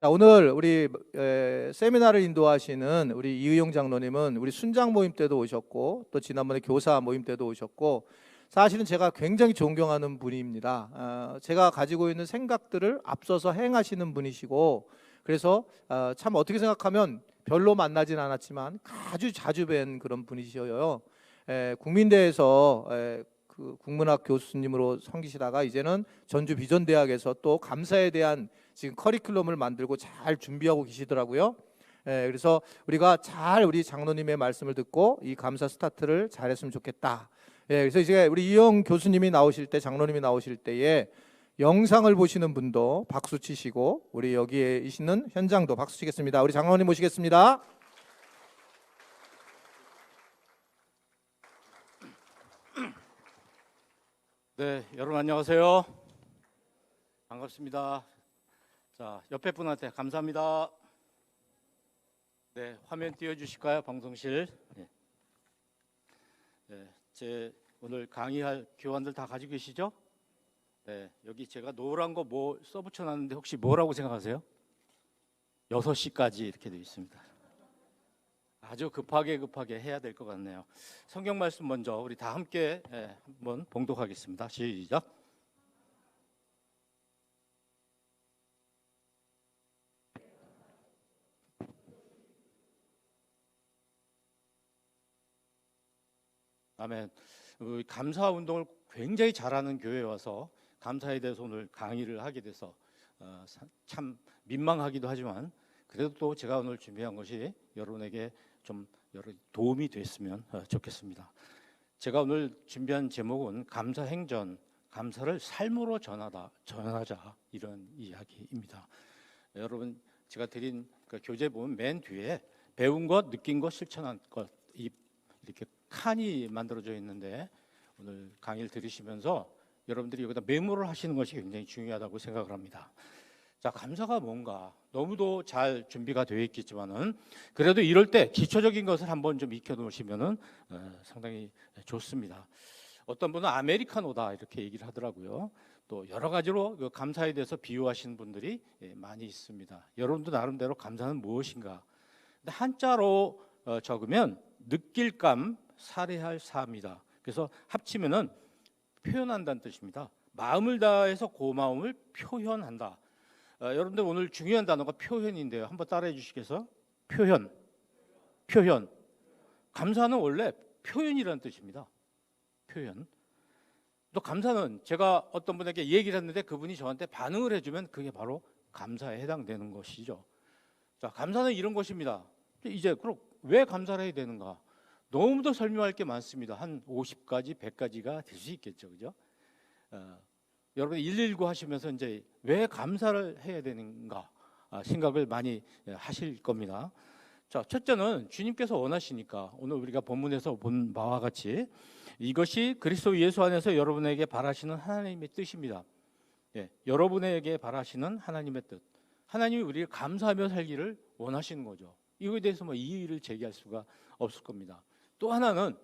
자, 오늘 우리 세미나를 인도하시는 우리 이의용 장로님은 우리 순장 모임 때도 오셨고 또 지난번에 교사 모임 때도 오셨고 사실은 제가 굉장히 존경하는 분입니다. 제가 가지고 있는 생각들을 앞서서 행하시는 분이시고 그래서 참 어떻게 생각하면 별로 만나진 않았지만 아주 자주 뵌 그런 분이셔요. 국민대에서 그 국문학 교수님으로 섬기시다가 이제는 전주 비전대학에서 또 감사에 대한 지금 커리큘럼을 만들고 잘 준비하고 계시더라고요. 그래서 우리가 잘 우리 장로님의 말씀을 듣고 이 감사 스타트를 잘했으면 좋겠다. 그래서 이제 우리 이영 교수님이 나오실 때, 장로님이 나오실 때에 영상을 보시는 분도 박수 치시고 우리 여기에 계시는 현장도 박수 치겠습니다. 우리 장로님 모시겠습니다. 네, 여러분 안녕하세요. 반갑습니다. 자, 옆에 분한테 감사합니다. 네, 화면 띄워주실까요, 방송실? 네, 제 오늘 강의할 교환들 다 가지고 계시죠? 네, 여기 제가 노란 거 뭐 써붙여놨는데 혹시 뭐라고 생각하세요? 6시까지 이렇게 되어 있습니다. 아주 급하게 해야 될 것 같네요. 성경 말씀 먼저 우리 다 함께 한번 봉독하겠습니다. 시작. 아멘. 감사 운동을 굉장히 잘하는 교회에 와서 감사에 대해서 오늘 강의를 하게 돼서 참 민망하기도 하지만 그래도 또 제가 오늘 준비한 것이 여러분에게 좀 여러 도움이 됐으면 좋겠습니다. 제가 오늘 준비한 제목은 감사 행전, 감사를 삶으로 전하자 이런 이야기입니다. 여러분 제가 드린 그 교재 보면 맨 뒤에 배운 것, 느낀 것, 실천한 것 이렇게 칸이 만들어져 있는데 오늘 강의를 들으시면서 여러분들이 여기다 메모를 하시는 것이 굉장히 중요하다고 생각을 합니다. 자, 감사가 뭔가 너무도 잘 준비가 되어 있겠지만은 그래도 이럴 때 기초적인 것을 한번 좀 익혀 놓으시면은 상당히 좋습니다. 어떤 분은 아메리카노다 이렇게 얘기를 하더라고요. 또 여러 가지로 그 감사에 대해서 비유하시는 분들이 많이 있습니다. 여러분도 나름대로 감사는 무엇인가? 근데 한자로 적으면 느낄감, 살해할 사입니다. 그래서 합치면은 표현한다는 뜻입니다. 마음을 다해서 고마움을 표현한다. 여러분들 오늘 중요한 단어가 표현인데요. 한번 따라해 주시겠어요? 표현. 감사는 원래 표현이라는 뜻입니다. 표현. 또 감사는 제가 어떤 분에게 얘기를 했는데 그분이 저한테 반응을 해주면 그게 바로 감사에 해당되는 것이죠. 자, 감사는 이런 것입니다. 이제 그럼 왜 감사를 해야 되는가? 너무도 설명할 게 많습니다. 한 50가지, 100가지가 될 수 있겠죠, 그죠? 여러분 119 하시면서 이제 왜 감사를 해야 되는가 생각을 많이 하실 겁니다. 자, 첫째는 주님께서 원하시니까 오늘 우리가 본문에서 본 바와 같이 이것이 그리스도 예수 안에서 여러분에게 바라시는 하나님의 뜻입니다. 여러분에게 바라시는 하나님의 뜻. 하나님이 우리를 감사하며 살기를 원하시는 거죠. 이거에 대해서 뭐 이의를 제기할 수가 없을 겁니다. 또 하나는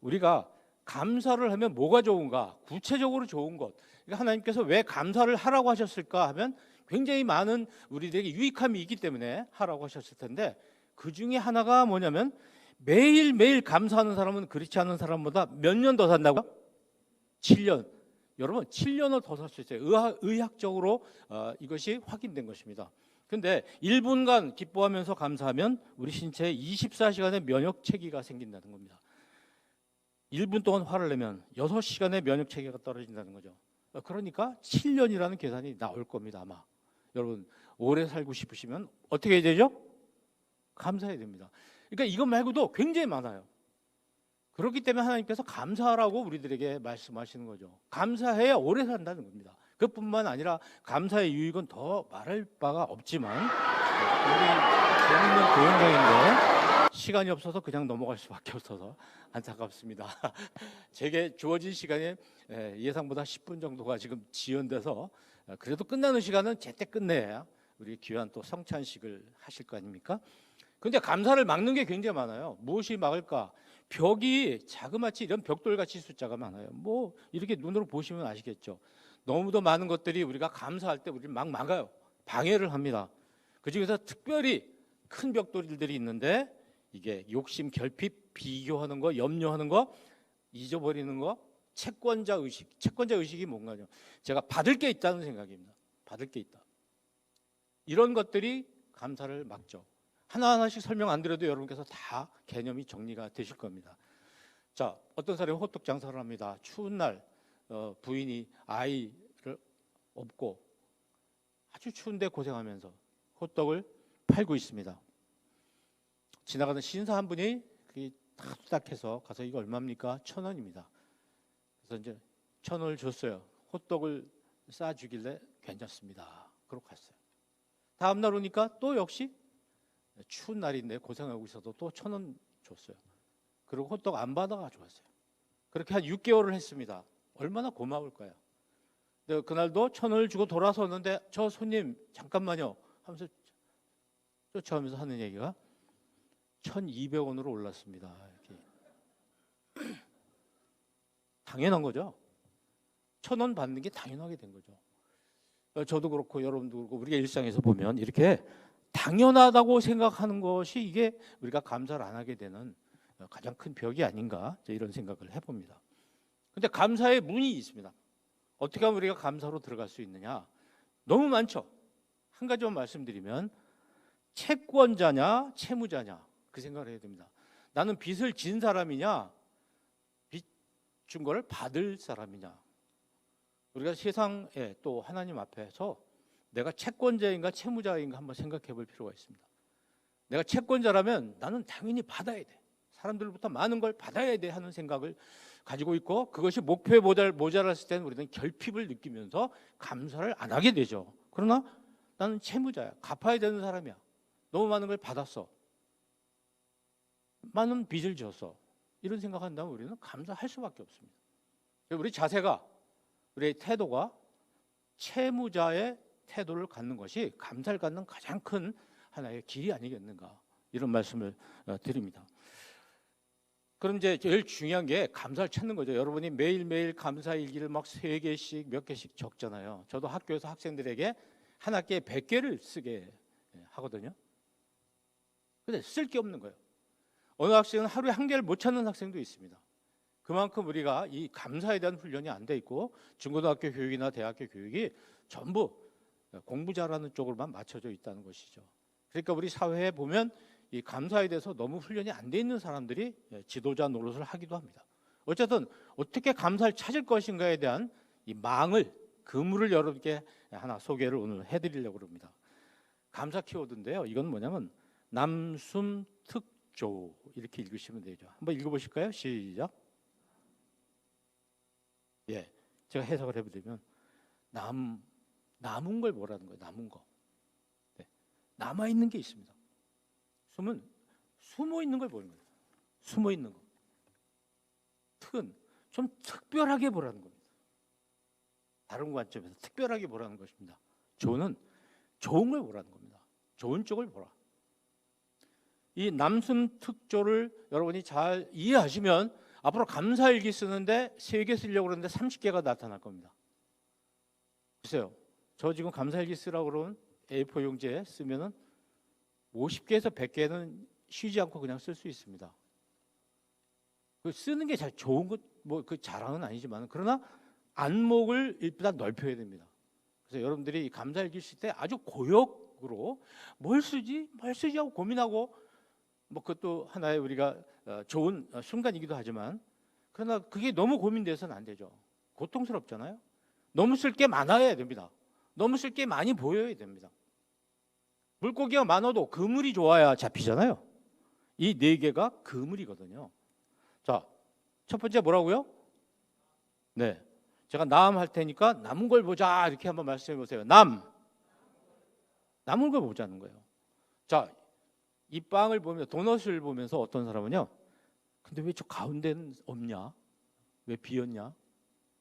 우리가 감사를 하면 뭐가 좋은가? 구체적으로 좋은 것. 그러니까 하나님께서 왜 감사를 하라고 하셨을까 하면 굉장히 많은 우리들에게 유익함이 있기 때문에 하라고 하셨을 텐데 그 중에 하나가 뭐냐면 매일매일 감사하는 사람은 그렇지 않은 사람보다 몇 년 더 산다고요? 7년. 여러분 7년을 더 살 수 있어요. 의학적으로 이것이 확인된 것입니다. 근데 1분간 기뻐하면서 감사하면 우리 신체에 24시간의 면역 체계가 생긴다는 겁니다. 1분 동안 화를 내면 6시간의 면역 체계가 떨어진다는 거죠. 그러니까 7년이라는 계산이 나올 겁니다, 아마. 여러분 오래 살고 싶으시면 어떻게 해야 되죠? 감사해야 됩니다. 그러니까 이것 말고도 굉장히 많아요. 그렇기 때문에 하나님께서 감사하라고 우리들에게 말씀하시는 거죠. 감사해야 오래 산다는 겁니다. 그뿐만 아니라 감사의 유익은 더 말할 바가 없지만 우리 재밌는 동영상인데 시간이 없어서 그냥 넘어갈 수밖에 없어서 안타깝습니다. 제게 주어진 시간이 예상보다 10분 정도가 지금 지연돼서 그래도 끝나는 시간은 제때 끝내야 우리 귀한 또 성찬식을 하실 거 아닙니까? 근데 감사를 막는 게 굉장히 많아요. 무엇이 막을까? 벽이 자그마치 이런 벽돌같이 숫자가 많아요. 뭐 이렇게 눈으로 보시면 아시겠죠. 너무도 많은 것들이 우리가 감사할 때 우리를 막 막아요. 방해를 합니다. 그중에서 특별히 큰 벽돌들이 있는데 이게 욕심, 결핍, 비교하는 거, 염려하는 거, 잊어버리는 거, 채권자 의식. 채권자 의식이 뭔가요? 제가 받을 게 있다는 생각입니다. 받을 게 있다. 이런 것들이 감사를 막죠. 하나하나씩 설명 안 드려도 여러분께서 다 개념이 정리가 되실 겁니다. 자, 어떤 사람이 호떡 장사를 합니다. 추운 날 부인이 아이를 업고 아주 추운데 고생하면서 호떡을 팔고 있습니다. 지나가는 신사 한 분이 딱 해서 가서 이거 얼마입니까? 1,000원입니다. 그래서 이제 1,000원을 줬어요. 호떡을 싸주길래 괜찮습니다. 그러고 갔어요. 다음 날 오니까 또 역시 추운 날인데 고생하고 있어도 또 1,000원 줬어요. 그리고 호떡 안 받아가지고 왔어요. 그렇게 한 6개월을 했습니다. 얼마나 고마울까요? 근데 그날도 1,000원을 주고 돌아섰는데 저 손님 잠깐만요 하면서 쫓아오면서 하는 얘기가 1,200원으로 올랐습니다. 이렇게. 당연한 거죠. 1,000원 받는 게 당연하게 된 거죠. 저도 그렇고 여러분도 그렇고 우리가 일상에서 보면 이렇게 당연하다고 생각하는 것이 이게 우리가 감사를 안 하게 되는 가장 큰 벽이 아닌가 이런 생각을 해봅니다. 근데 감사의 문이 있습니다. 어떻게 하면 우리가 감사로 들어갈 수 있느냐? 너무 많죠. 한 가지만 말씀드리면 채권자냐 채무자냐 그 생각을 해야 됩니다. 나는 빚을 진 사람이냐 빚 준 거를 받을 사람이냐. 우리가 세상에 또 하나님 앞에서 내가 채권자인가 채무자인가 한번 생각해 볼 필요가 있습니다. 내가 채권자라면 나는 당연히 받아야 돼. 사람들로부터 많은 걸 받아야 돼 하는 생각을 가지고 있고 그것이 목표에 모자랐을 때는 우리는 결핍을 느끼면서 감사를 안 하게 되죠. 그러나 나는 채무자야. 갚아야 되는 사람이야. 너무 많은 걸 받았어. 많은 빚을 졌어. 이런 생각한다면 우리는 감사할 수밖에 없습니다. 우리 자세가 우리의 태도가 채무자의 태도를 갖는 것이 감사를 갖는 가장 큰 하나의 길이 아니겠는가 이런 말씀을 드립니다. 그럼 이제 제일 중요한 게 감사를 찾는 거죠. 여러분이 매일매일 감사 일기를 막 3개씩 몇 개씩 적잖아요. 저도 학교에서 학생들에게 한 학기에 100개를 쓰게 하거든요. 근데 쓸 게 없는 거예요. 어느 학생은 하루에 1개를 못 찾는 학생도 있습니다. 그만큼 우리가 이 감사에 대한 훈련이 안 돼 있고 중고등학교 교육이나 대학교 교육이 전부 공부 잘하는 쪽으로만 맞춰져 있다는 것이죠. 그러니까 우리 사회에 보면 이 감사에 대해서 너무 훈련이 안 돼 있는 사람들이 지도자 노릇을 하기도 합니다. 어쨌든 어떻게 감사를 찾을 것인가에 대한 이 망을 그물을 여러분께 하나 소개를 오늘 해드리려고 합니다. 감사 키워드인데요. 이건 뭐냐면 남숨특조 이렇게 읽으시면 되죠. 한번 읽어보실까요? 시작. 예, 제가 해석을 해보자면 남은 걸 뭐라는 거예요? 남은 거. 네. 남아 있는 게 있습니다. 숨은 숨어 있는 걸 보는 거예요. 숨어 있는 거. 특은 좀 특별하게 보라는 겁니다. 다른 관점에서 특별하게 보라는 것입니다. 조는 좋은 걸 보라는 겁니다. 좋은 쪽을 보라. 이 남숨특조를 여러분이 잘 이해하시면 앞으로 감사일기 쓰는데 3개 쓰려고 그러는데 30개가 나타날 겁니다. 글쎄요. 저 지금 감사일기 쓰라고 그러면 A4 용지에 쓰면은 50개에서 100개는 쉬지 않고 그냥 쓸 수 있습니다. 그 쓰는 게 잘 좋은 것, 뭐 그 자랑은 아니지만 그러나 안목을 일단 넓혀야 됩니다. 그래서 여러분들이 감사일기 쓸 때 아주 고역으로 뭘 쓰지 하고 고민하고 뭐 그것도 하나의 우리가 좋은 순간이기도 하지만 그러나 그게 너무 고민돼서는 안 되죠. 고통스럽잖아요. 너무 쓸 게 많아야 됩니다. 너무 쓸 게 많이 보여야 됩니다. 물고기가 많아도 그물이 좋아야 잡히잖아요. 이 4개가 그물이거든요. 자, 첫 번째 뭐라고요? 네, 제가 남 할 테니까 남은 걸 보자 이렇게 한번 말씀해 보세요. 남은 걸 보자는 거예요. 자, 이 빵을 보면서 도넛을 보면서 어떤 사람은요, 근데 왜 저 가운데는 없냐? 왜 비었냐?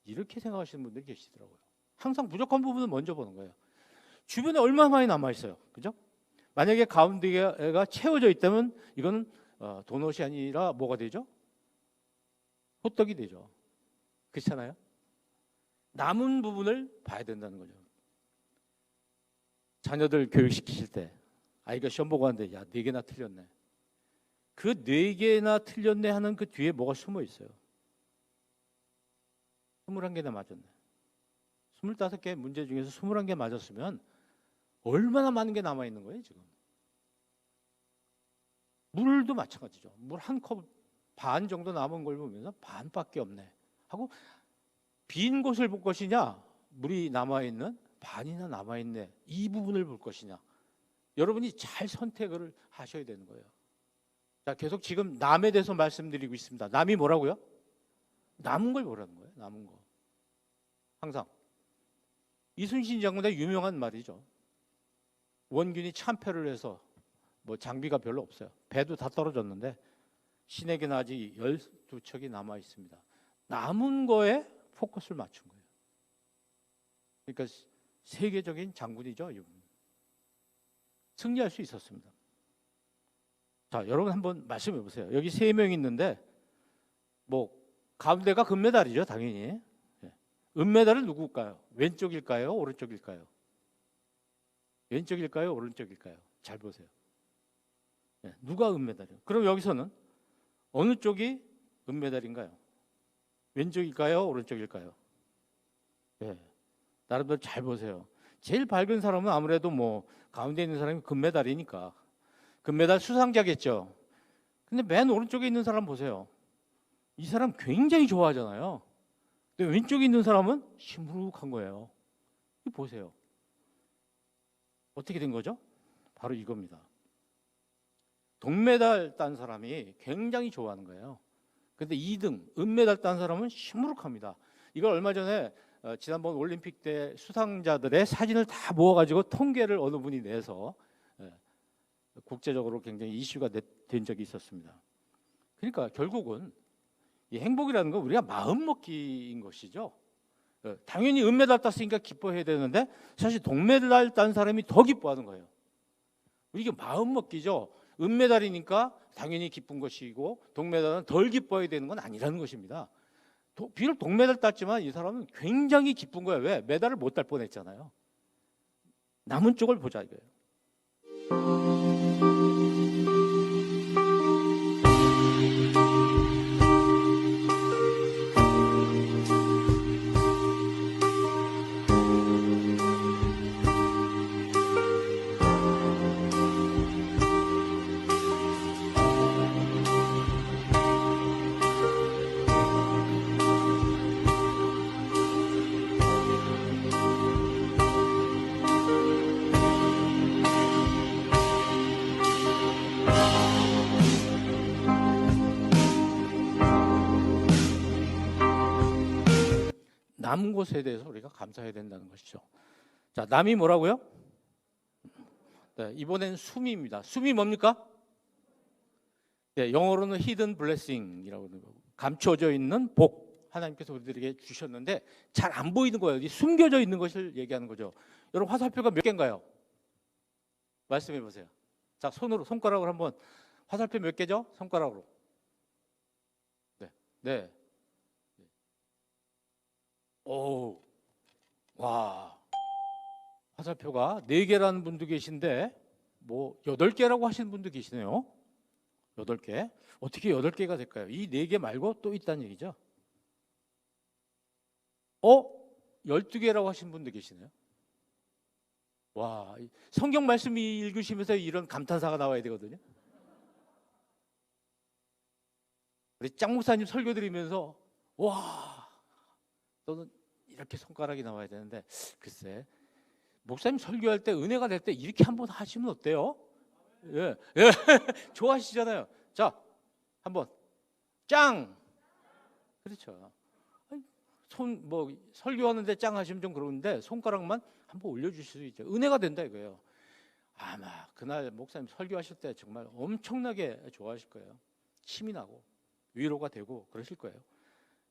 이렇게 생각하시는 분들이 계시더라고요. 항상 부족한 부분을 먼저 보는 거예요. 주변에 얼마나 많이 남아 있어요, 그죠? 만약에 가운데가 채워져 있다면 이거는 도넛이 아니라 뭐가 되죠? 호떡이 되죠. 그렇잖아요. 남은 부분을 봐야 된다는 거죠. 자녀들 교육시키실 때 아이가 시험 보고 하는데 야, 4개나 틀렸네. 그 4개나 틀렸네 하는 그 뒤에 뭐가 숨어 있어요. 21개나 맞았네. 25개 문제 중에서 21개 맞았으면 얼마나 많은 게 남아있는 거예요 지금. 물도 마찬가지죠. 물 한 컵 반 정도 남은 걸 보면서 반밖에 없네 하고, 빈 곳을 볼 것이냐, 물이 남아있는 반이나 남아있네, 이 부분을 볼 것이냐, 여러분이 잘 선택을 하셔야 되는 거예요. 자, 계속 지금 남에 대해서 말씀드리고 있습니다. 남이 뭐라고요? 남은 걸 보라는 거예요. 남은 거. 항상 이순신 장군의 유명한 말이죠. 원균이 참패를 해서 뭐 장비가 별로 없어요. 배도 다 떨어졌는데 신에게는 아직 12척이 남아 있습니다. 남은 거에 포커스를 맞춘 거예요. 그러니까 세계적인 장군이죠. 이분. 승리할 수 있었습니다. 자, 여러분 한번 말씀해 보세요. 여기 3명 있는데 뭐 가운데가 금메달이죠, 당연히. 은메달은 누굴까요? 왼쪽일까요? 오른쪽일까요? 왼쪽일까요? 오른쪽일까요? 잘 보세요. 누가 은메달이에요? 그럼 여기서는 어느 쪽이 은메달인가요? 왼쪽일까요? 오른쪽일까요? 나름대로 잘 보세요. 제일 밝은 사람은 아무래도 뭐 가운데 있는 사람이 금메달이니까 금메달 수상자겠죠. 근데 맨 오른쪽에 있는 사람 보세요. 이 사람 굉장히 좋아하잖아요. 근데 왼쪽에 있는 사람은 시무룩한 거예요. 이거 보세요. 어떻게 된 거죠? 바로 이겁니다. 동메달 딴 사람이 굉장히 좋아하는 거예요. 근데 2등 은메달 딴 사람은 시무룩합니다. 이걸 얼마 전에 지난번 올림픽 때 수상자들의 사진을 다 모아가지고 통계를 어느 분이 내서 국제적으로 굉장히 이슈가 된 적이 있었습니다. 그러니까 결국은 이 행복이라는 건 우리가 마음먹기인 것이죠. 당연히 은메달 땄으니까 기뻐해야 되는데 사실 동메달 딴 사람이 더 기뻐하는 거예요. 이게 마음먹기죠. 은메달이니까 당연히 기쁜 것이고 동메달은 덜 기뻐해야 되는 건 아니라는 것입니다. 비록 동메달 땄지만 이 사람은 굉장히 기쁜 거예요. 왜? 메달을 못 딸 뻔했잖아요. 남은 쪽을 보자 이거예요. 남은 것에 대해서 우리가 감사해야 된다는 것이죠. 자, 남이 뭐라고요? 네, 이번엔 숨입니다. 숨이 뭡니까? 네, 영어로는 hidden blessing이라고 하는 거고, 감춰져 있는 복, 하나님께서 우리들에게 주셨는데 잘 안 보이는 거예요. 숨겨져 있는 것을 얘기하는 거죠. 여러분 화살표가 몇 개인가요? 말씀해 보세요. 자, 손가락으로 한번, 화살표 몇 개죠? 손가락으로. 네. 오, 와, 화살표가 4개라는 분도 계신데 뭐 8개라고 하시는 분도 계시네요. 8개. 어떻게 8개가 될까요? 이 4개 말고 또 있다는 얘기죠. 12개라고 하시는 분도 계시네요. 와, 성경 말씀 읽으시면서 이런 감탄사가 나와야 되거든요. 우리 짱 목사님 설교 드리면서 와, 또는 이렇게 손가락이 나와야 되는데, 글쎄 목사님 설교할 때 은혜가 될 때 이렇게 한번 하시면 어때요? 예. 좋아하시잖아요. 자, 한번 짱. 그렇죠. 뭐 설교하는데 짱 하시면 좀 그러는데 손가락만 한번 올려주실 수 있죠. 은혜가 된다 이거예요. 아마 그날 목사님 설교하실 때 정말 엄청나게 좋아하실 거예요. 힘이 나고 위로가 되고 그러실 거예요.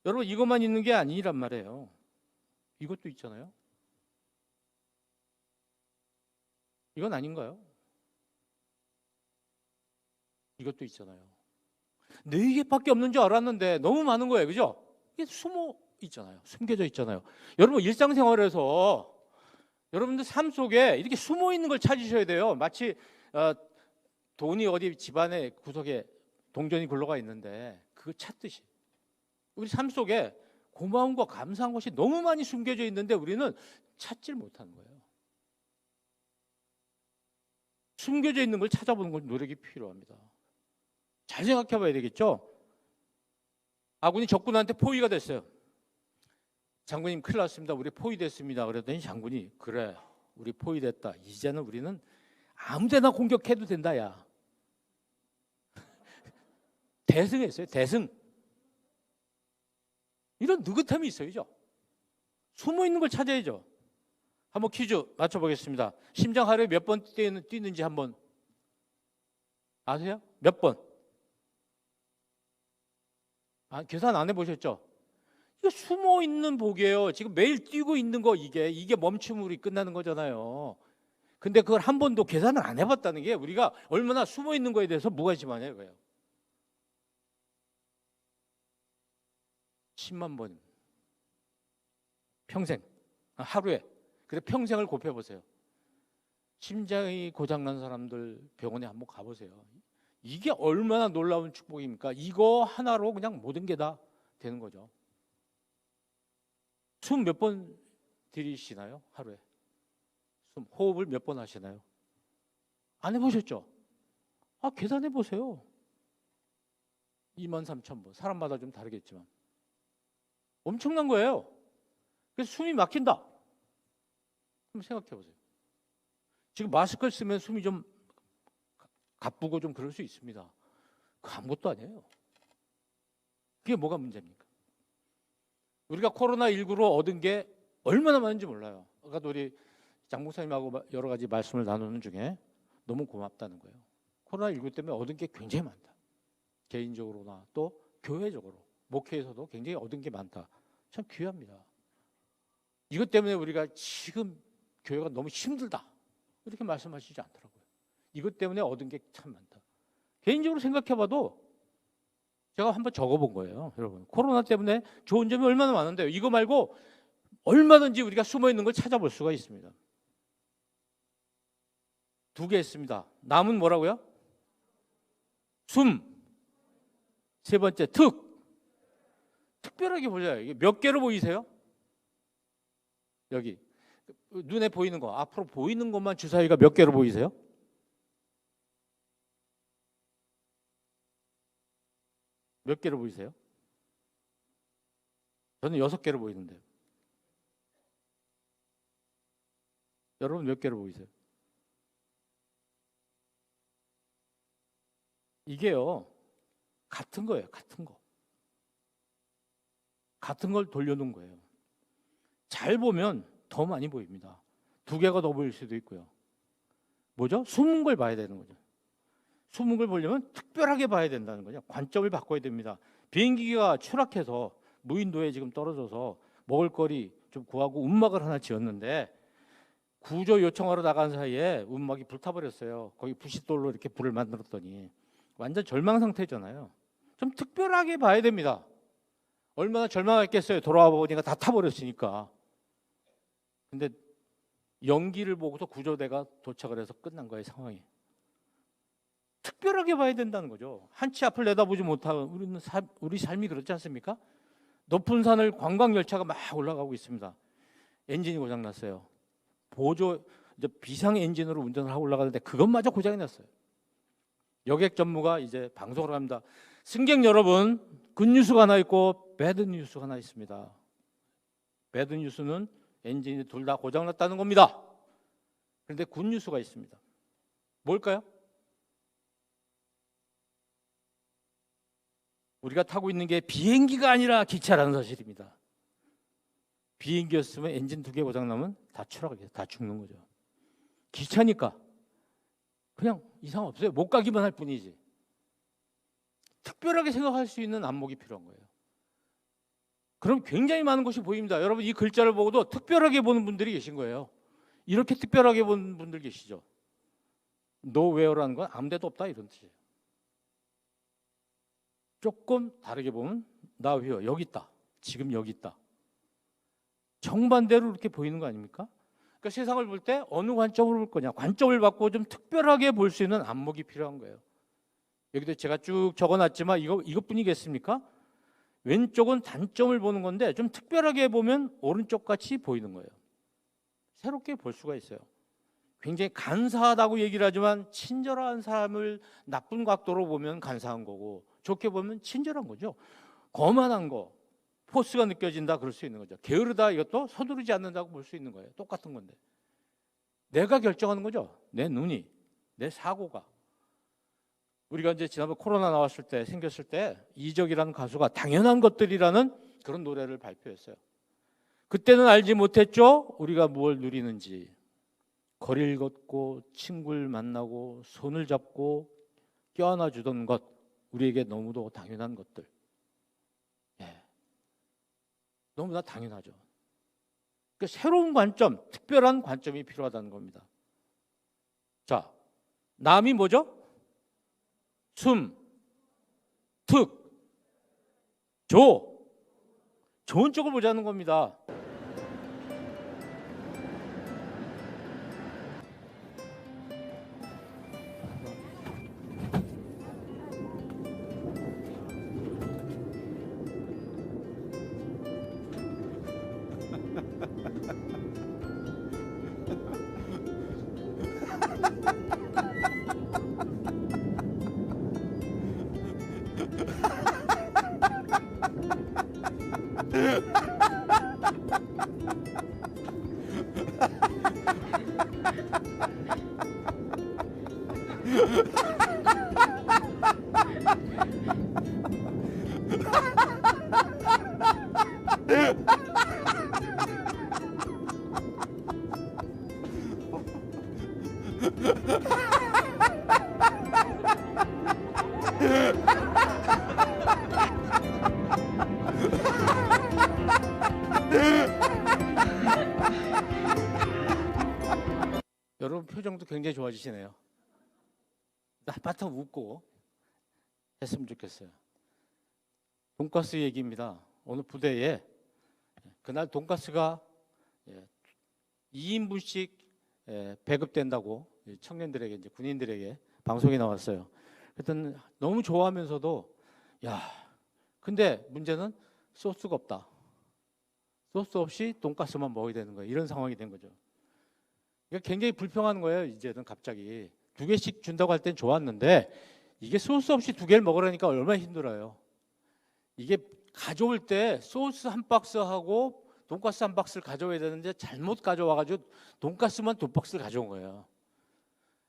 여러분 이것만 있는 게 아니란 말이에요. 이것도 있잖아요. 이건 아닌가요? 이것도 있잖아요. 4개밖에 없는 줄 알았는데 너무 많은 거예요. 그죠? 이게 숨어 있잖아요. 숨겨져 있잖아요. 여러분 일상생활에서 여러분들 삶 속에 이렇게 숨어 있는 걸 찾으셔야 돼요. 마치 돈이 어디 집안의 구석에 동전이 굴러가 있는데 그거 찾듯이 우리 삶 속에 고마움과 감사한 것이 너무 많이 숨겨져 있는데 우리는 찾질 못하는 거예요. 숨겨져 있는 걸 찾아보는 건 노력이 필요합니다. 잘 생각해 봐야 되겠죠? 아군이 적군한테 포위가 됐어요. 장군님 큰일 났습니다. 우리 포위됐습니다. 그랬더니 장군이 그래 우리 포위됐다. 이제는 우리는 아무데나 공격해도 된다 야. 대승했어요. 대승. 이런 느긋함이 있어야죠. 숨어 있는 걸 찾아야죠. 한번 퀴즈 맞춰보겠습니다. 심장 하루에 몇 번 뛰는지 한번 아세요? 몇 번? 계산 안 해보셨죠? 이거 숨어 있는 복이에요. 지금 매일 뛰고 있는 거 이게 멈춤으로 끝나는 거잖아요. 근데 그걸 한 번도 계산을 안 해봤다는 게 우리가 얼마나 숨어 있는 거에 대해서 무관심하냐 이거예요. 10만 번 평생 하루에. 그래 평생을 곱해보세요. 심장이 고장난 사람들 병원에 한번 가보세요. 이게 얼마나 놀라운 축복입니까? 이거 하나로 그냥 모든 게 다 되는 거죠. 숨 몇 번 들이시나요? 하루에 숨 호흡을 몇 번 하시나요? 안 해보셨죠? 계산해 보세요. 23,000번. 사람마다 좀 다르겠지만 엄청난 거예요. 그래서 숨이 막힌다. 한번 생각해 보세요. 지금 마스크를 쓰면 숨이 좀 가쁘고 좀 그럴 수 있습니다. 그거 아무것도 아니에요. 그게 뭐가 문제입니까? 우리가 코로나19로 얻은 게 얼마나 많은지 몰라요. 아까도 우리 장 목사님하고 여러 가지 말씀을 나누는 중에 너무 고맙다는 거예요. 코로나19 때문에 얻은 게 굉장히 많다. 개인적으로나 또 교회적으로, 목회에서도 굉장히 얻은 게 많다. 참 귀합니다. 이것 때문에 우리가 지금 교회가 너무 힘들다 이렇게 말씀하시지 않더라고요. 이것 때문에 얻은 게 참 많다. 개인적으로 생각해봐도 제가 한번 적어본 거예요. 여러분 코로나 때문에 좋은 점이 얼마나 많은데요. 이거 말고 얼마든지 우리가 숨어있는 걸 찾아볼 수가 있습니다. 2개 했습니다. 남은 뭐라고요? 숨. 3번째 특별하게 보셔요. 이게 몇 개로 보이세요? 여기 눈에 보이는 거 앞으로 보이는 것만 주사위가 몇 개로 보이세요? 몇 개로 보이세요? 저는 6개로 보이는데요. 여러분 몇 개로 보이세요? 이게요 같은 거예요. 같은 걸 돌려놓은 거예요. 잘 보면 더 많이 보입니다. 2개가 더 보일 수도 있고요. 뭐죠? 숨은 걸 봐야 되는 거죠. 숨은 걸 보려면 특별하게 봐야 된다는 거죠. 관점을 바꿔야 됩니다. 비행기가 추락해서 무인도에 지금 떨어져서 먹을거리 좀 구하고 움막을 하나 지었는데 구조 요청하러 나간 사이에 움막이 불타버렸어요. 거기 부싯돌로 이렇게 불을 만들었더니 완전 절망 상태잖아요. 좀 특별하게 봐야 됩니다. 얼마나 절망했겠어요. 돌아와 보니까 다 타버렸으니까. 근데 연기를 보고서 구조대가 도착을 해서 끝난 거예요. 상황이. 특별하게 봐야 된다는 거죠. 한치 앞을 내다보지 못하고 우리 삶이 그렇지 않습니까? 높은 산을 관광열차가 막 올라가고 있습니다. 엔진이 고장났어요. 이제 비상 엔진으로 운전을 하고 올라가는데 그것마저 고장이 났어요. 여객 전무가 이제 방송을 합니다. 승객 여러분, 굿뉴스가 하나 있고 배드뉴스가 하나 있습니다. 배드뉴스는 엔진이 둘 다 고장났다는 겁니다. 그런데 굿뉴스가 있습니다. 뭘까요? 우리가 타고 있는 게 비행기가 아니라 기차라는 사실입니다. 비행기였으면 엔진 2개 고장나면 다 추락하게 다 죽는 거죠. 기차니까 그냥 이상 없어요. 못 가기만 할 뿐이지. 특별하게 생각할 수 있는 안목이 필요한 거예요. 그럼 굉장히 많은 것이 보입니다. 여러분 이 글자를 보고도 특별하게 보는 분들이 계신 거예요. 이렇게 특별하게 보는 분들 계시죠. nowhere라는 건 아무 데도 없다 이런 뜻이에요. 조금 다르게 보면 now here, 여기 있다. 지금 여기 있다. 정반대로 이렇게 보이는 거 아닙니까? 그러니까 세상을 볼 때 어느 관점으로 볼 거냐, 관점을 바꾸고 좀 특별하게 볼 수 있는 안목이 필요한 거예요. 여기도 제가 쭉 적어놨지만 이것뿐이겠습니까? 왼쪽은 단점을 보는 건데 좀 특별하게 보면 오른쪽 같이 보이는 거예요. 새롭게 볼 수가 있어요. 굉장히 간사하다고 얘기를 하지만 친절한 사람을 나쁜 각도로 보면 간사한 거고 좋게 보면 친절한 거죠. 거만한 거, 포스가 느껴진다 그럴 수 있는 거죠. 게으르다 이것도 서두르지 않는다고 볼 수 있는 거예요. 똑같은 건데 내가 결정하는 거죠. 내 눈이, 내 사고가. 우리가 이제 지난번 코로나 나왔을 때 생겼을 때 이적이라는 가수가 당연한 것들이라는 그런 노래를 발표했어요. 그때는 알지 못했죠. 우리가 뭘 누리는지. 거리를 걷고 친구를 만나고 손을 잡고 껴안아 주던 것, 우리에게 너무도 당연한 것들. 예. 너무나 당연하죠. 그 새로운 관점, 특별한 관점이 필요하다는 겁니다. 자, 남이 뭐죠? 숨, 특, 조. 좋은 쪽을 보자는 겁니다. 여러분 표정도 굉장히 좋아지시네요. 한바탕 웃고 했으면 좋겠어요. 돈가스 얘기입니다. 어느 부대에 그날 돈가스가 2인분씩 배급된다고 청년들에게, 이제 군인들에게 방송이 나왔어요. 그랬더니 너무 좋아하면서도 야, 근데 문제는 소스가 없다. 소스 없이 돈가스만 먹어야 되는 거예요. 이런 상황이 된 거죠. 그러니까 굉장히 불평하는 거예요. 이제는 갑자기 2개씩 준다고 할 땐 좋았는데 이게 소스 없이 2개를 먹으라니까 얼마나 힘들어요. 이게 가져올 때 소스 한 박스하고 돈가스 한 박스를 가져와야 되는데 잘못 가져와가지고 돈가스만 2박스를 가져온 거예요.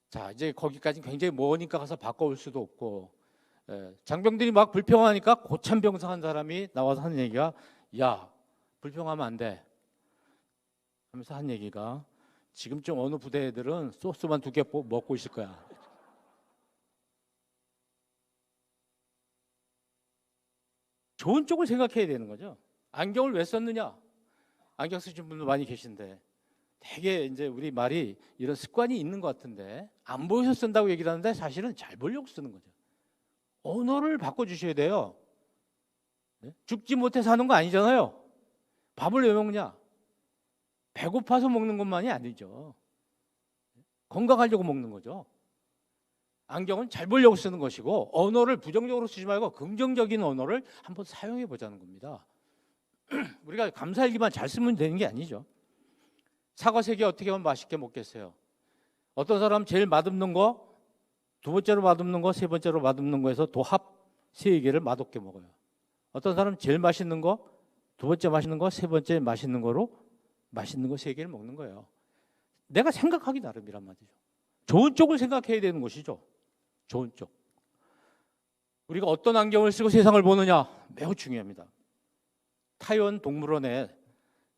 자, 이제 거기까지 굉장히 머니까 가서 바꿔올 수도 없고, 장병들이 막 불평하니까 고참병상한 사람이 나와서 하는 얘기가 야, 불평하면 안 돼 하면서 한 얘기가 지금쯤 어느 부대 애들은 소스만 2개 먹고 있을 거야. 좋은 쪽을 생각해야 되는 거죠. 안경을 왜 썼느냐? 안경 쓰신 분도 많이 계신데 되게 이제 우리 말이 이런 습관이 있는 것 같은데 안 보여서 쓴다고 얘기를 하는데 사실은 잘 보려고 쓰는 거죠. 언어를 바꿔주셔야 돼요. 죽지 못해 사는 거 아니잖아요. 밥을 왜 먹냐? 배고파서 먹는 것만이 아니죠. 건강하려고 먹는 거죠. 안경은 잘 보려고 쓰는 것이고 언어를 부정적으로 쓰지 말고 긍정적인 언어를 한번 사용해 보자는 겁니다. 우리가 감사일기만 잘 쓰면 되는 게 아니죠. 사과 3개 어떻게 하면 맛있게 먹겠어요? 어떤 사람 제일 맛없는 거, 2번째로 맛없는 거, 3번째로 맛없는 거에서 도합 3개를 맛없게 먹어요. 어떤 사람 제일 맛있는 거, 2번째 맛있는 거, 3번째 맛있는 거로 맛있는 거 3개를 먹는 거예요. 내가 생각하기 나름이란 말이죠. 좋은 쪽을 생각해야 되는 것이죠. 좋은 쪽. 우리가 어떤 안경을 쓰고 세상을 보느냐 매우 중요합니다. 타이완 동물원의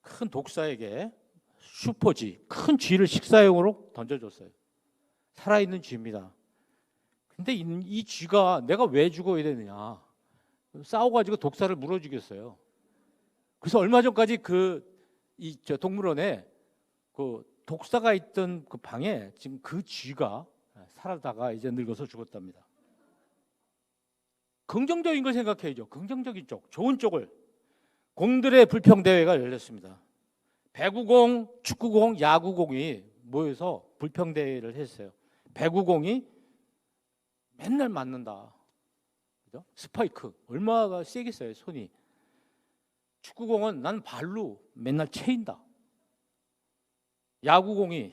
큰 독사에게 슈퍼쥐, 큰 쥐를 식사용으로 던져줬어요. 살아있는 쥐입니다. 근데 이 쥐가 내가 왜 죽어야 되느냐, 싸워가지고 독사를 물어 죽였어요. 그래서 얼마 전까지 저 동물원에 그 독사가 있던 그 방에 지금 그 쥐가 살아다가 이제 늙어서 죽었답니다. 긍정적인 걸 생각해야죠. 긍정적인 쪽, 좋은 쪽을. 공들의 불평대회가 열렸습니다. 배구공, 축구공, 야구공이 모여서 불평대회를 했어요. 배구공이 맨날 맞는다. 그죠? 스파이크 얼마나 세겠어요, 손이. 축구공은 난 발로 맨날 채인다. 야구공이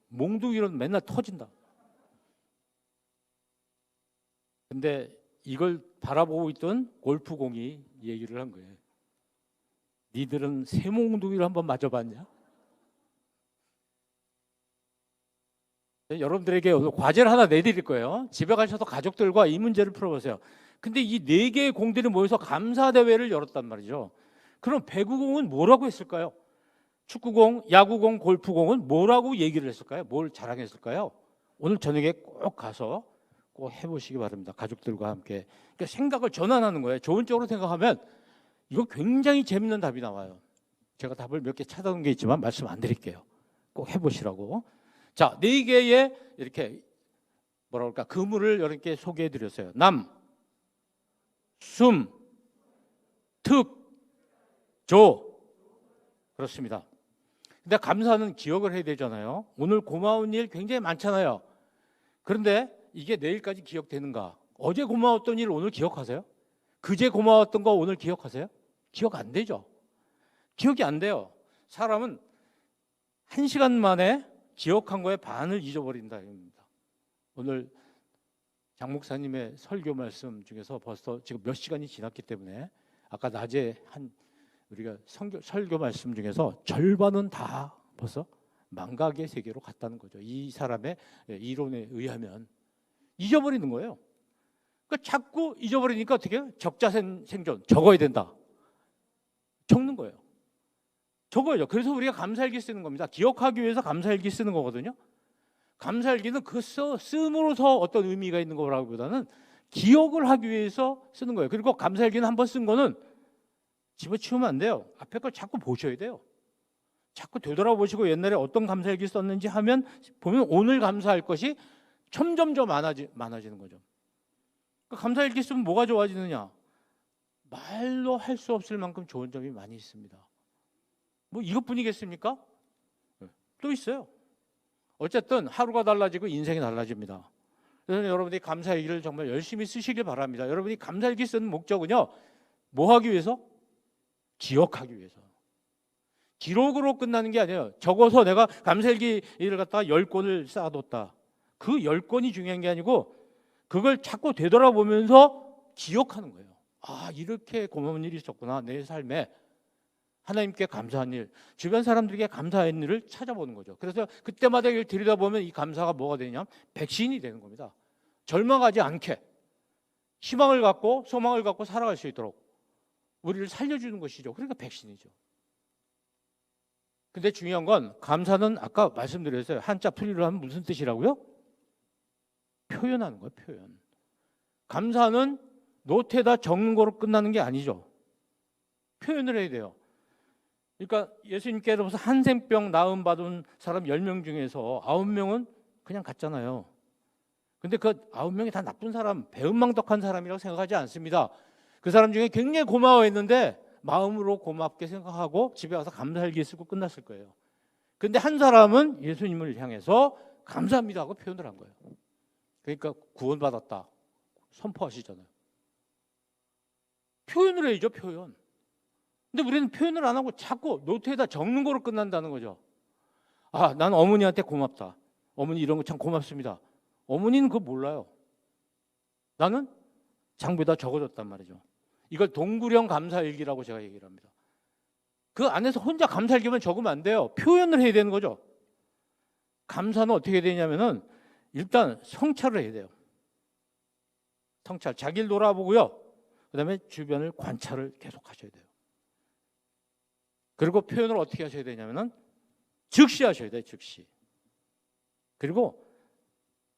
몽둥이로 맨날 터진다. 근데 이걸 바라보고 있던 골프공이 얘기를 한 거예요. 니들은 새몽둥이를 한번 맞아봤냐? 여러분들에게 오늘 과제를 하나 내드릴 거예요. 집에 가셔서 가족들과 이 문제를 풀어보세요. 근데 이 4개의 공들이 모여서 감사대회를 열었단 말이죠. 그럼 배구공은 뭐라고 했을까요? 축구공, 야구공, 골프공은 뭐라고 얘기를 했을까요? 뭘 자랑했을까요? 오늘 저녁에 꼭 가서 꼭 해보시기 바랍니다. 가족들과 함께. 그러니까 생각을 전환하는 거예요. 좋은 쪽으로 생각하면 이거 굉장히 재밌는 답이 나와요. 제가 답을 몇 개 찾아온 게 있지만 말씀 안 드릴게요. 꼭 해보시라고. 자, 4개의 이렇게 뭐라 그럴까 그물을 이렇게 소개해 드렸어요. 남, 숨, 특, 조. 그렇습니다. 근데 감사는 기억을 해야 되잖아요. 오늘 고마운 일 굉장히 많잖아요. 그런데 이게 내일까지 기억되는가? 어제 고마웠던 일 오늘 기억하세요? 그제 고마웠던 거 오늘 기억하세요? 기억 안 되죠. 기억이 안 돼요. 사람은 1시간 만에 기억한 거에 반을 잊어버린다. 오늘 장 목사님의 설교 말씀 중에서 벌써 지금 몇 시간이 지났기 때문에 아까 낮에 한 우리가 설교 말씀 중에서 절반은 다 벌써 망각의 세계로 갔다는 거죠. 이 사람의 이론에 의하면 잊어버리는 거예요. 그러니까 자꾸 잊어버리니까 어떻게 해요? 적자생존 적어야 된다. 적는 거예요. 적어야죠. 그래서 우리가 감사일기 쓰는 겁니다. 기억하기 위해서 감사일기 쓰는 거거든요. 감사일기는 그 씀으로서 어떤 의미가 있는 거라기보다는 기억을 하기 위해서 쓰는 거예요. 그리고 감사일기는 한번 쓴 거는 집어치우면 안 돼요. 앞에 걸 자꾸 보셔야 돼요. 자꾸 되돌아보시고 옛날에 어떤 감사일기 썼는지 하면 보면 오늘 감사할 것이 점점점 많아지는 거죠. 그러니까 감사일기 쓰면 뭐가 좋아지느냐? 말로 할 수 없을 만큼 좋은 점이 많이 있습니다. 뭐 이것뿐이겠습니까? 또 있어요. 어쨌든 하루가 달라지고 인생이 달라집니다. 그래서 여러분들이 감사일기를 정말 열심히 쓰시길 바랍니다. 여러분이 감사일기 쓰는 목적은요. 뭐 하기 위해서? 기억하기 위해서. 기록으로 끝나는 게 아니에요. 적어서 내가 감사일기를 갖다가 10권을 쌓아뒀다. 그 10권이 중요한 게 아니고 그걸 자꾸 되돌아보면서 기억하는 거예요. 아, 이렇게 고마운 일이 있었구나. 내 삶에 하나님께 감사한 일, 주변 사람들에게 감사한 일을 찾아보는 거죠. 그래서 그때마다 이걸 들여다보면 이 감사가 뭐가 되냐? 백신이 되는 겁니다. 절망하지 않게 희망을 갖고 소망을 갖고 살아갈 수 있도록 우리를 살려주는 것이죠. 그러니까 백신이죠. 근데 중요한 건 감사는 아까 말씀드렸어요. 한자 풀이로 하면 무슨 뜻이라고요? 표현하는 거예요. 표현. 감사는 노트에다 적는 거로 끝나는 게 아니죠. 표현을 해야 돼요. 그러니까 예수님께서 한센병 나음 받은 사람 10명 중에서 9명은 그냥 갔잖아요. 근데 그 9명이 다 나쁜 사람, 배은망덕한 사람이라고 생각하지 않습니다. 그 사람 중에 굉장히 고마워했는데 마음으로 고맙게 생각하고 집에 와서 감사일기 쓰고 끝났을 거예요. 근데 한 사람은 예수님을 향해서 감사합니다 하고 표현을 한 거예요. 그러니까 구원받았다 선포하시잖아요. 표현을 해야죠. 표현. 근데 우리는 표현을 안 하고 자꾸 노트에다 적는 거로 끝난다는 거죠. 아, 난 어머니한테 고맙다. 어머니 이런 거 참 고맙습니다. 어머니는 그거 몰라요. 나는 장부에다 적어줬단 말이죠. 이걸 동굴형 감사일기라고 제가 얘기를 합니다. 그 안에서 혼자 감사일기만 적으면 안 돼요. 표현을 해야 되는 거죠. 감사는 어떻게 되냐면은 일단 성찰을 해야 돼요. 성찰, 자기를 돌아보고요. 그다음에 주변을 관찰을 계속 하셔야 돼요. 그리고 표현을 어떻게 하셔야 되냐면은 즉시 하셔야 돼요. 즉시. 그리고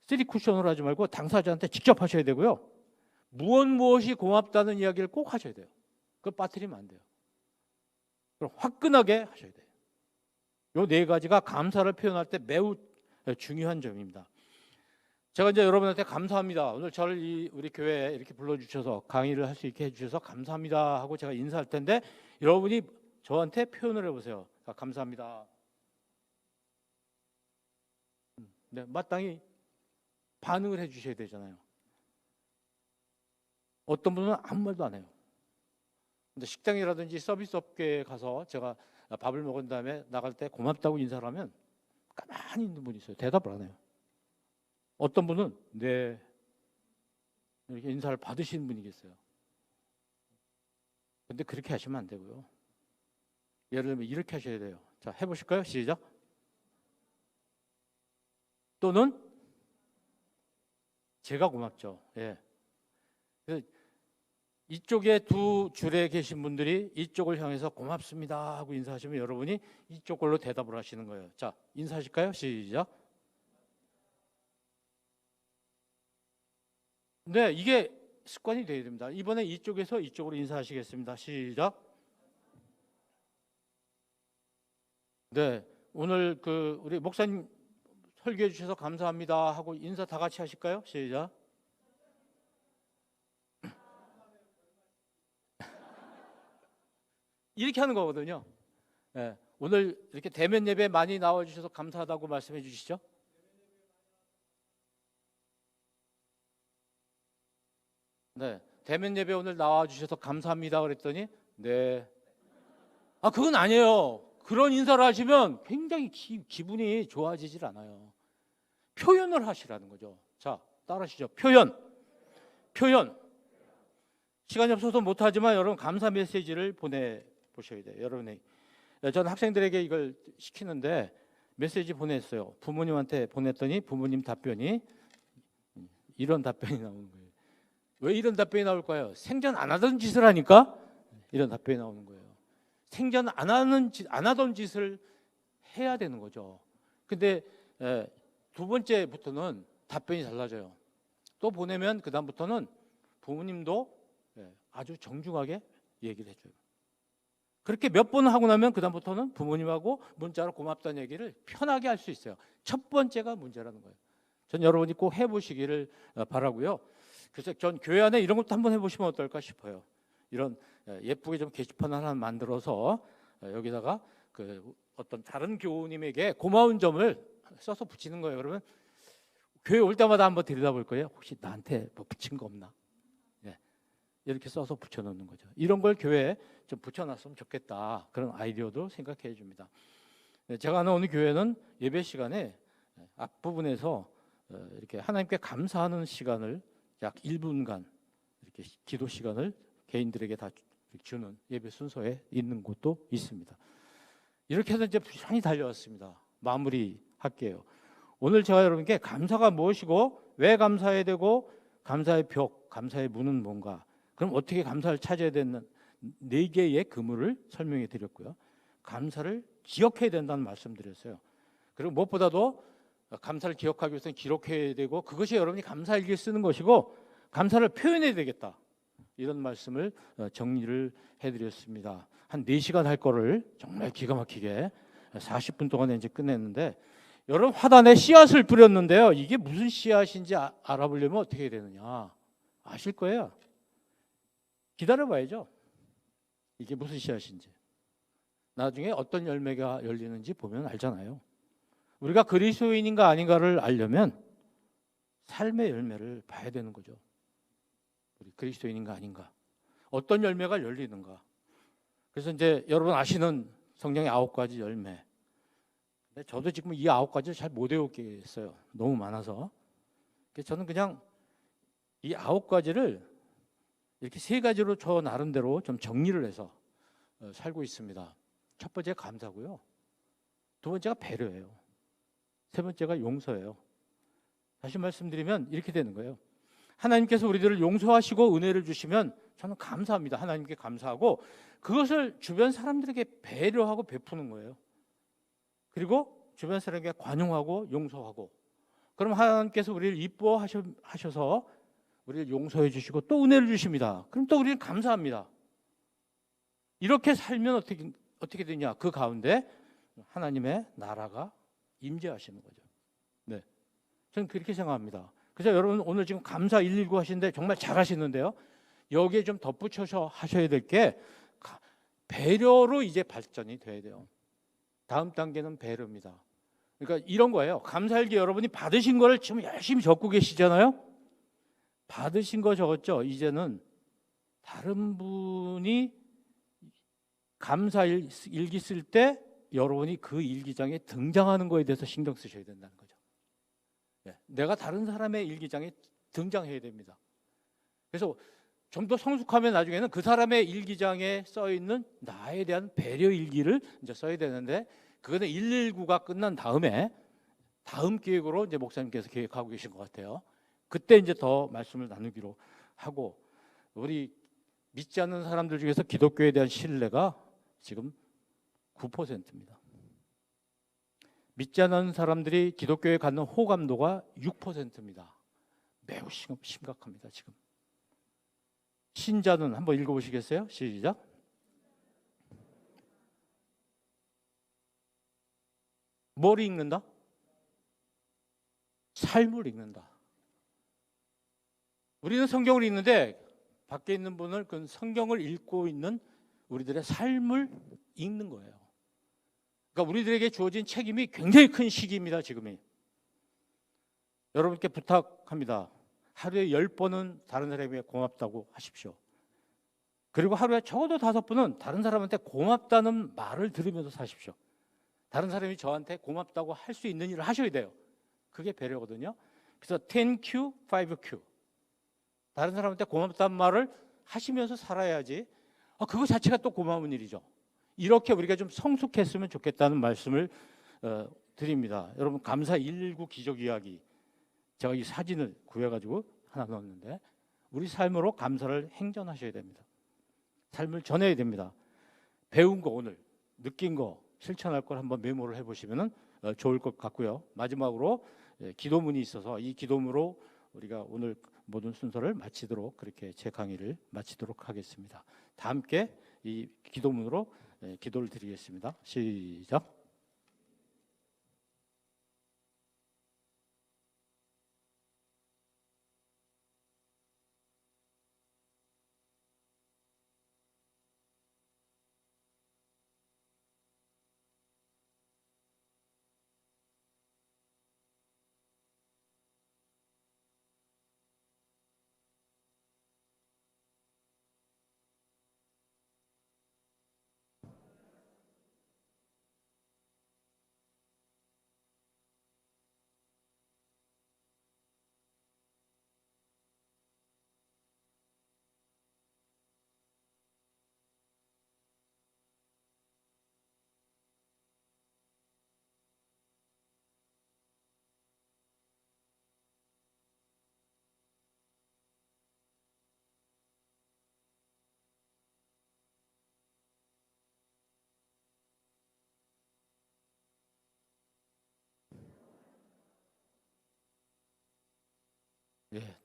3쿠션으로 하지 말고 당사자한테 직접 하셔야 되고요. 무엇이 고맙다는 이야기를 꼭 하셔야 돼요. 그걸 빠뜨리면 안 돼요. 그럼 화끈하게 하셔야 돼요. 이 4가지가 감사를 표현할 때 매우 중요한 점입니다. 제가 이제 여러분한테 감사합니다. 오늘 저를 우리 교회에 이렇게 불러주셔서 강의를 할 수 있게 해주셔서 감사합니다 하고 제가 인사할 텐데 여러분이 저한테 표현을 해보세요. 감사합니다. 네, 마땅히 반응을 해주셔야 되잖아요. 어떤 분은 아무 말도 안 해요. 근데 식당이라든지 서비스 업계에 가서 제가 밥을 먹은 다음에 나갈 때 고맙다고 인사를 하면 가만히 있는 분이 있어요. 대답을 안 해요. 어떤 분은 네 이렇게 인사를 받으시는 분이 계세요. 근데 그렇게 하시면 안 되고요. 예를 들면 이렇게 하셔야 돼요. 자, 해보실까요? 시작. 또는 제가 고맙죠. 예. 그래서 이쪽에 두 줄에 계신 분들이 이쪽을 향해서 고맙습니다 하고 인사하시면 여러분이 이쪽 걸로 대답을 하시는 거예요. 자, 인사하실까요? 시작. 네, 이게 습관이 되어야 됩니다. 이번에 이쪽에서 이쪽으로 인사하시겠습니다. 시작. 네, 오늘 우리 목사님 설교해 주셔서 감사합니다 하고 인사 다 같이 하실까요? 시작. 이렇게 하는 거거든요. 네, 오늘 이렇게 대면 예배 많이 나와 주셔서 감사하다고 말씀해 주시죠. 네, 대면 예배 오늘 나와 주셔서 감사합니다 그랬더니 네. 아, 그건 아니에요. 그런 인사를 하시면 굉장히 기분이 좋아지질 않아요. 표현을 하시라는 거죠. 자, 따라하시죠. 표현. 시간이 없어서 못하지만 여러분 감사 메시지를 보내보셔야 돼요. 여러분이. 저는 학생들에게 이걸 시키는데 메시지 보냈어요. 부모님한테 보냈더니 부모님 답변이 이런 답변이 나오는 거예요. 왜 이런 답변이 나올까요? 생전 안 하던 짓을 하니까 이런 답변이 나오는 거예요. 생전 안 하던 짓을 해야 되는 거죠. 근데 두 번째부터는 답변이 달라져요. 또 보내면 그 다음부터는 부모님도 아주 정중하게 얘기를 해줘요. 그렇게 몇 번 하고 나면 그 다음부터는 부모님하고 문자로 고맙다는 얘기를 편하게 할 수 있어요. 첫 번째가 문제라는 거예요. 전 여러분이 꼭 해보시기를 바라고요. 그래서 전 교회 안에 이런 것도 한번 해보시면 어떨까 싶어요. 이런 예쁘게 좀 게시판 하나 만들어서 여기다가 어떤 다른 교우님에게 고마운 점을 써서 붙이는 거예요. 그러면 교회 올 때마다 한번 들여다볼 거예요. 혹시 나한테 뭐 붙인 거 없나? 네. 이렇게 써서 붙여놓는 거죠. 이런 걸 교회에 좀 붙여놨으면 좋겠다. 그런 아이디어도 생각해 줍니다. 네, 제가 아는 어느 교회는 예배 시간에 앞부분에서 이렇게 하나님께 감사하는 시간을 약 1분간 이렇게 기도 시간을 개인들에게 다 주는 예배 순서에 있는 곳도 있습니다. 이렇게 해서 이제 부지런히 달려왔습니다. 마무리할게요. 오늘 제가 여러분께 감사가 무엇이고 왜 감사해야 되고 감사의 벽, 감사의 문은 뭔가, 그럼 어떻게 감사를 찾아야 되는 4개의 그물을 설명해 드렸고요. 감사를 기억해야 된다는 말씀드렸어요. 그리고 무엇보다도 감사를 기억하기 위해서는 기록해야 되고 그것이 여러분이 감사일기에 쓰는 것이고 감사를 표현해야 되겠다. 이런 말씀을 정리를 해드렸습니다. 한 4시간 할 거를 정말 기가 막히게 40분 동안에 이제 끝냈는데, 여러분 화단에 씨앗을 뿌렸는데요. 이게 무슨 씨앗인지 알아보려면 어떻게 해야 되느냐 아실 거예요. 기다려봐야죠. 이게 무슨 씨앗인지. 나중에 어떤 열매가 열리는지 보면 알잖아요. 우리가 그리스도인인가 아닌가를 알려면 삶의 열매를 봐야 되는 거죠. 우리 그리스도인인가 아닌가, 어떤 열매가 열리는가. 그래서 이제 여러분 아시는 성경의 9가지 열매. 근데 저도 지금 이 9가지를 잘 못 외우겠어요. 너무 많아서. 그래서 저는 그냥 이 9가지를 이렇게 3가지로 저 나름대로 좀 정리를 해서 살고 있습니다. 첫 번째 감사고요. 두 번째가 배려예요. 세 번째가 용서예요. 다시 말씀드리면 이렇게 되는 거예요. 하나님께서 우리들을 용서하시고 은혜를 주시면 저는 감사합니다. 하나님께 감사하고 그것을 주변 사람들에게 배려하고 베푸는 거예요. 그리고 주변 사람에게 관용하고 용서하고, 그럼 하나님께서 우리를 이뻐하셔서 우리를 용서해 주시고 또 은혜를 주십니다. 그럼 또 우리는 감사합니다. 이렇게 살면 어떻게 되냐? 그 가운데 하나님의 나라가 임재하시는 거죠. 네, 저는 그렇게 생각합니다. 그래서 여러분 오늘 지금 감사 119 하시는데 정말 잘하시는데요. 여기에 좀 덧붙여서 하셔야 될 게 배려로 이제 발전이 돼야 돼요. 다음 단계는 배려입니다. 그러니까 이런 거예요. 감사일기 여러분이 받으신 거를 지금 열심히 적고 계시잖아요. 받으신 거 적었죠. 이제는 다른 분이 감사일기 쓸 때 여러분이 그 일기장에 등장하는 거에 대해서 신경 쓰셔야 된다는 거죠. 내가 다른 사람의 일기장에 등장해야 됩니다. 그래서 좀 더 성숙하면 나중에는 그 사람의 일기장에 써 있는 나에 대한 배려 일기를 이제 써야 되는데, 그거는 119가 끝난 다음에 다음 기획으로 이제 목사님께서 계획하고 계신 것 같아요. 그때 이제 더 말씀을 나누기로 하고, 우리 믿지 않는 사람들 중에서 기독교에 대한 신뢰가 지금 9%입니다. 믿지 않는 사람들이 기독교에 갖는 호감도가 6%입니다. 매우 심각합니다, 지금. 신자는 한번 읽어보시겠어요? 시작. 뭘 읽는다? 삶을 읽는다. 우리는 성경을 읽는데 밖에 있는 분을 그 성경을 읽고 있는 우리들의 삶을 읽는 거예요. 그러니까 우리들에게 주어진 책임이 굉장히 큰 시기입니다, 지금이. 여러분께 부탁합니다. 하루에 10번은 다른 사람에게 고맙다고 하십시오. 그리고 하루에 적어도 5번은 다른 사람한테 고맙다는 말을 들으면서 사십시오. 다른 사람이 저한테 고맙다고 할 수 있는 일을 하셔야 돼요. 그게 배려거든요. 그래서 10Q, 5Q. 다른 사람한테 고맙다는 말을 하시면서 살아야지. 그거 자체가 또 고마운 일이죠. 이렇게 우리가 좀 성숙했으면 좋겠다는 말씀을 드립니다. 여러분, 감사 119 기적 이야기, 제가 이 사진을 구해가지고 하나 넣었는데, 우리 삶으로 감사를 행전하셔야 됩니다. 삶을 전해야 됩니다. 배운 거, 오늘 느낀 거, 실천할 걸 한번 메모를 해보시면 좋을 것 같고요. 마지막으로 기도문이 있어서 이 기도문으로 우리가 오늘 모든 순서를 마치도록, 그렇게 제 강의를 마치도록 하겠습니다. 다 함께 이 기도문으로 기도를 드리겠습니다. 시작.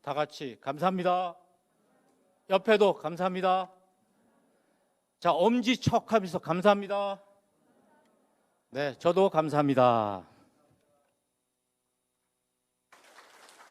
다 같이 감사합니다. 옆에도 감사합니다. 자, 엄지척하면서 감사합니다. 네, 저도 감사합니다.